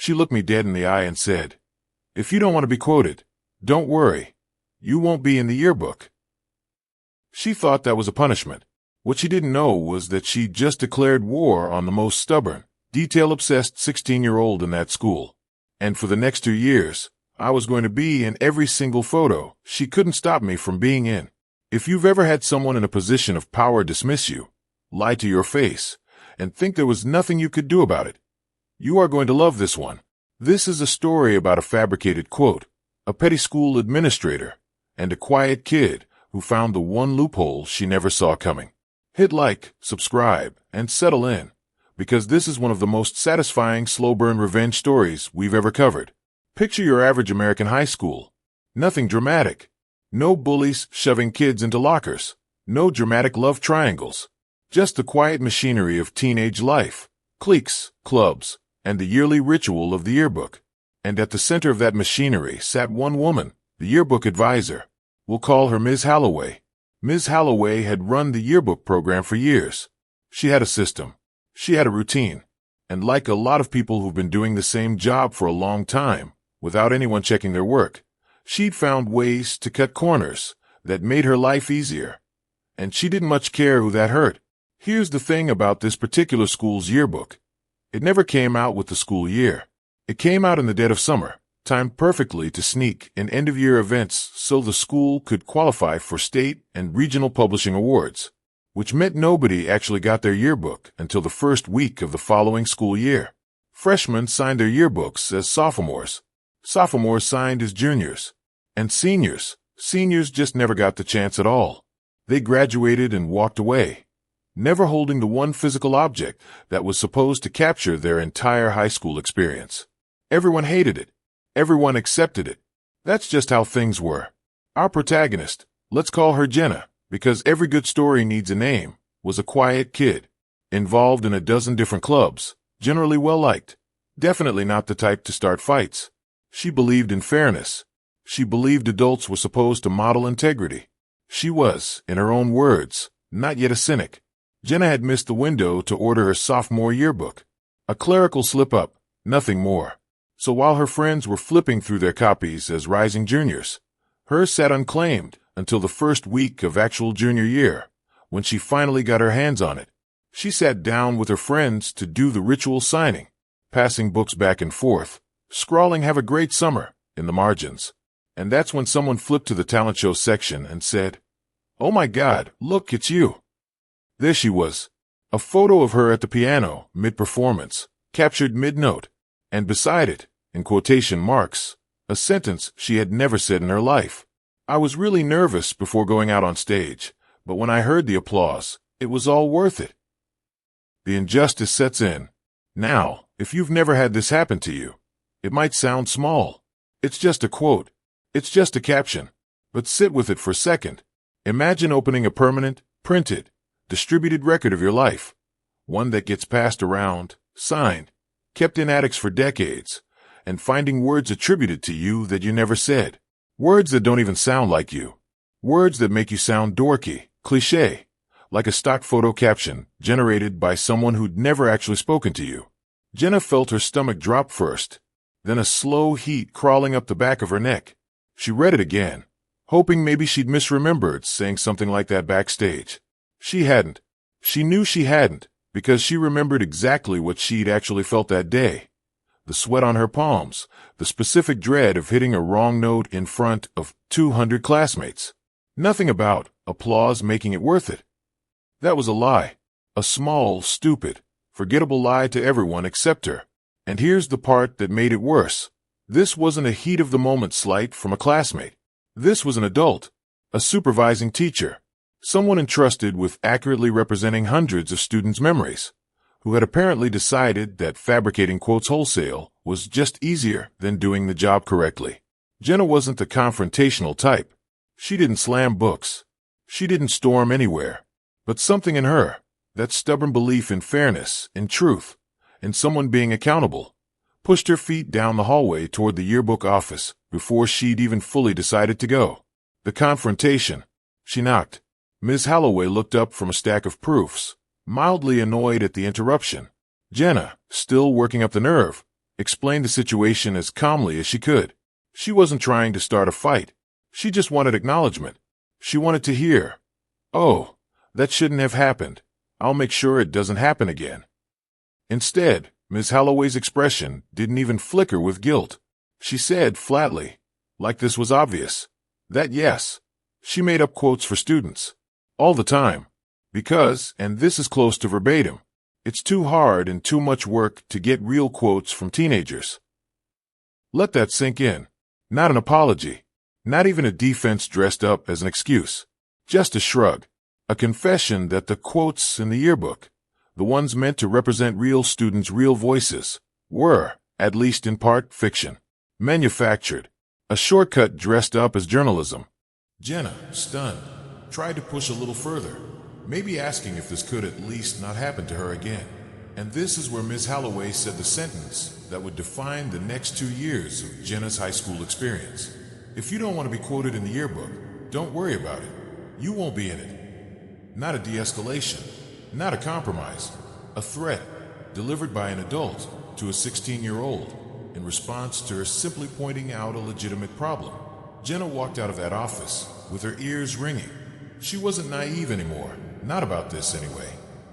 She looked me dead in the eye and said, "If you don't want to be quoted, don't worry. You won't be in the yearbook." She thought that was a punishment. What she didn't know was that she just declared war on the most stubborn, detail-obsessed 16-year-old in that school. And for the next 2 years, I was going to be in every single photo she couldn't stop me from being in. If you've ever had someone in a position of power dismiss you, lie to your face, and think there was nothing you could do about it, you are going to love this one. This is a story about a fabricated quote, a petty school administrator, and a quiet kid who found the one loophole she never saw coming. Hit like, subscribe, and settle in, because this is one of the most satisfying slow-burn revenge stories we've ever covered. Picture your average American high school. Nothing dramatic. No bullies shoving kids into lockers. No dramatic love triangles. Just the quiet machinery of teenage life, cliques, clubs, and the yearly ritual of the yearbook. And at the center of that machinery sat one woman, the yearbook advisor. We'll call her Ms. Holloway. Ms. Holloway had run the yearbook program for years. She had a system. She had a routine. And like a lot of people who've been doing the same job for a long time, without anyone checking their work, she'd found ways to cut corners that made her life easier. And she didn't much care who that hurt. Here's the thing about this particular school's yearbook. It never came out with the school year. It came out in the dead of summer, timed perfectly to sneak in end-of-year events so the school could qualify for state and regional publishing awards, which meant nobody actually got their yearbook until the first week of the following school year. Freshmen signed their yearbooks as sophomores. Sophomores signed as juniors. And seniors just never got the chance at all. They graduated and walked away, never holding the one physical object that was supposed to capture their entire high school experience. Everyone hated it. Everyone accepted it. That's just how things were. Our protagonist, let's call her Jenna, because every good story needs a name, was a quiet kid, involved in a dozen different clubs, generally well-liked, definitely not the type to start fights. She believed in fairness. She believed adults were supposed to model integrity. She was, in her own words, not yet a cynic. Jenna had missed the window to order her sophomore yearbook. A clerical slip-up, nothing more. So while her friends were flipping through their copies as rising juniors, hers sat unclaimed until the first week of actual junior year, when she finally got her hands on it. She sat down with her friends to do the ritual signing, passing books back and forth, scrawling "Have a great summer" in the margins. And that's when someone flipped to the talent show section and said, "Oh my God, look, it's you." There she was, a photo of her at the piano, mid-performance, captured mid-note, and beside it, in quotation marks, a sentence she had never said in her life. I was really nervous before going out on stage, but when I heard the applause, it was all worth it. The injustice sets in. Now, if you've never had this happen to you, it might sound small. It's just a quote. It's just a caption. But sit with it for a second. Imagine opening a permanent, printed, distributed record of your life. One that gets passed around, signed, kept in attics for decades, and finding words attributed to you that you never said. Words that don't even sound like you. Words that make you sound dorky, cliché, like a stock photo caption generated by someone who'd never actually spoken to you. Jenna felt her stomach drop first, then a slow heat crawling up the back of her neck. She read it again, hoping maybe she'd misremembered saying something like that backstage. She hadn't. She knew she hadn't, because she remembered exactly what she'd actually felt that day. The sweat on her palms, the specific dread of hitting a wrong note in front of 200 classmates. Nothing about applause making it worth it. That was a lie. A small, stupid, forgettable lie to everyone except her. And here's the part that made it worse. This wasn't a heat-of-the-moment slight from a classmate. This was an adult, a supervising teacher, someone entrusted with accurately representing hundreds of students' memories, who had apparently decided that fabricating quotes wholesale was just easier than doing the job correctly. Jenna wasn't the confrontational type. She didn't slam books. She didn't storm anywhere. But something in her, that stubborn belief in fairness, in truth, in someone being accountable, pushed her feet down the hallway toward the yearbook office before she'd even fully decided to go. The confrontation. She knocked. Ms. Holloway looked up from a stack of proofs, mildly annoyed at the interruption. Jenna, still working up the nerve, explained the situation as calmly as she could. She wasn't trying to start a fight. She just wanted acknowledgement. She wanted to hear, "Oh, that shouldn't have happened. I'll make sure it doesn't happen again." Instead, Ms. Holloway's expression didn't even flicker with guilt. She said flatly, like this was obvious, that yes, she made up quotes for students. All the time. Because, and this is close to verbatim, it's too hard and too much work to get real quotes from teenagers. Let that sink in. Not an apology. Not even a defense dressed up as an excuse. Just a shrug. A confession that the quotes in the yearbook, the ones meant to represent real students' real voices, were, at least in part, fiction. Manufactured. A shortcut dressed up as journalism. Jenna, stunned, tried to push a little further, maybe asking if this could at least not happen to her again. And this is where Ms. Holloway said the sentence that would define the next 2 years of Jenna's high school experience. If you don't want to be quoted in the yearbook, don't worry about it. You won't be in it. Not a de-escalation, not a compromise, a threat delivered by an adult to a 16-year-old in response to her simply pointing out a legitimate problem. Jenna walked out of that office with her ears ringing. She wasn't naive anymore, not about this anyway.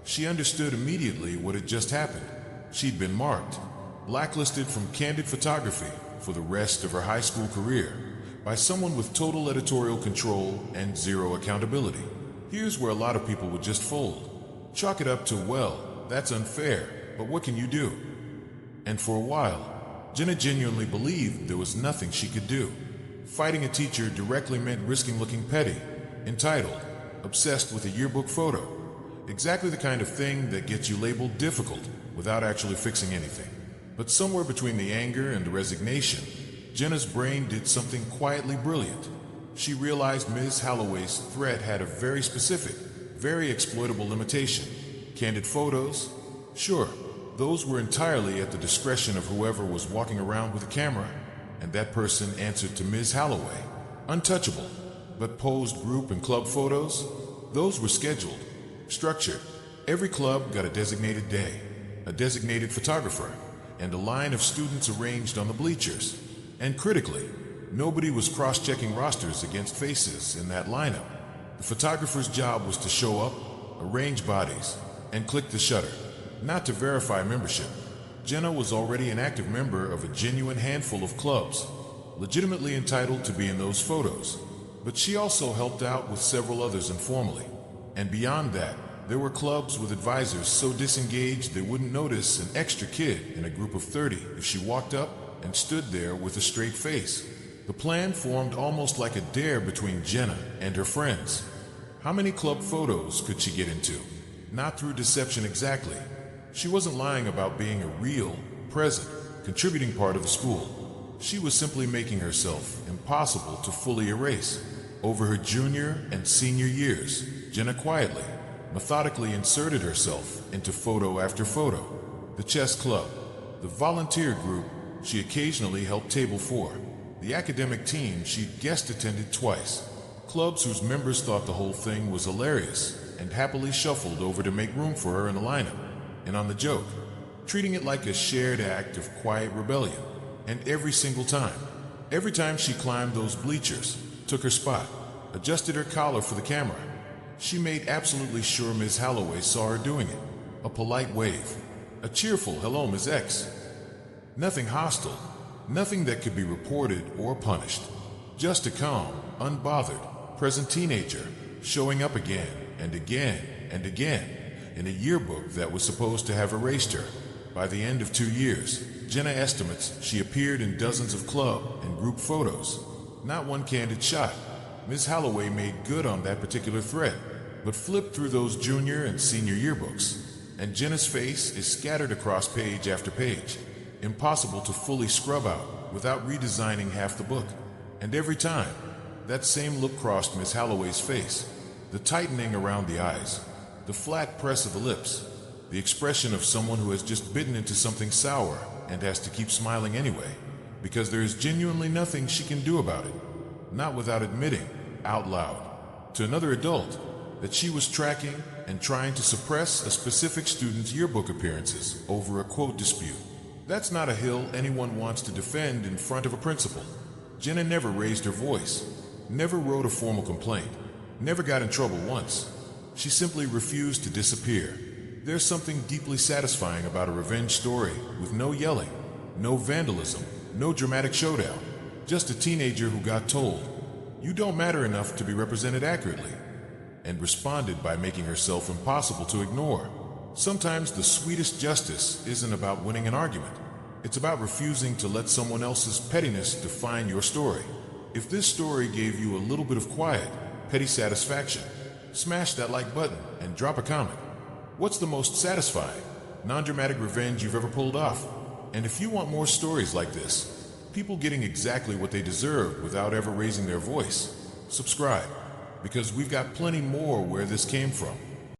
She understood immediately what had just happened. She'd been marked, blacklisted from candid photography for the rest of her high school career by someone with total editorial control and zero accountability. Here's where a lot of people would just fold. Chalk it up to, well, that's unfair, but what can you do? And for a while, Jenna genuinely believed there was nothing she could do. Fighting a teacher directly meant risking looking petty, entitled, obsessed with a yearbook photo. Exactly the kind of thing that gets you labeled difficult without actually fixing anything. But somewhere between the anger and the resignation, Jenna's brain did something quietly brilliant. She realized Ms. Holloway's threat had a very specific, very exploitable limitation. Candid photos? Sure, those were entirely at the discretion of whoever was walking around with a camera, and that person answered to Ms. Holloway. Untouchable. But posed group and club photos? Those were scheduled, structured. Every club got a designated day, a designated photographer, and a line of students arranged on the bleachers. And critically, nobody was cross-checking rosters against faces in that lineup. The photographer's job was to show up, arrange bodies, and click the shutter, not to verify membership. Jenna was already an active member of a genuine handful of clubs, legitimately entitled to be in those photos. But she also helped out with several others informally. And beyond that, there were clubs with advisors so disengaged they wouldn't notice an extra kid in a group of 30 if she walked up and stood there with a straight face. The plan formed almost like a dare between Jenna and her friends. How many club photos could she get into? Not through deception exactly. She wasn't lying about being a real, present, contributing part of the school. She was simply making herself impossible to fully erase. Over her junior and senior years, Jenna quietly, methodically inserted herself into photo after photo. The chess club, the volunteer group she occasionally helped table for, the academic team she'd guest attended twice, clubs whose members thought the whole thing was hilarious and happily shuffled over to make room for her in the lineup. And on the joke, treating it like a shared act of quiet rebellion. And every single time she climbed those bleachers, took her spot, adjusted her collar for the camera, she made absolutely sure Ms. Holloway saw her doing it. A polite wave, a cheerful hello Ms. X. Nothing hostile, nothing that could be reported or punished. Just a calm, unbothered, present teenager showing up again and again and again in a yearbook that was supposed to have erased her. By the end of 2 years, Jenna estimates she appeared in dozens of club and group photos. Not one candid shot. Ms. Holloway made good on that particular threat, but flipped through those junior and senior yearbooks, and Jenna's face is scattered across page after page, impossible to fully scrub out without redesigning half the book. And every time, that same look crossed Ms. Holloway's face, the tightening around the eyes, the flat press of the lips, the expression of someone who has just bitten into something sour and has to keep smiling anyway, because there is genuinely nothing she can do about it, not without admitting, out loud, to another adult, that she was tracking and trying to suppress a specific student's yearbook appearances over a quote dispute. That's not a hill anyone wants to defend in front of a principal. Jenna never raised her voice, never wrote a formal complaint, never got in trouble once. She simply refused to disappear. There's something deeply satisfying about a revenge story with no yelling, no vandalism, no dramatic showdown. Just a teenager who got told, "You don't matter enough to be represented accurately," and responded by making herself impossible to ignore. Sometimes the sweetest justice isn't about winning an argument. It's about refusing to let someone else's pettiness define your story. If this story gave you a little bit of quiet, petty satisfaction, smash that like button and drop a comment. What's the most satisfying, non-dramatic revenge you've ever pulled off? And if you want more stories like this, people getting exactly what they deserve without ever raising their voice, subscribe, because we've got plenty more where this came from.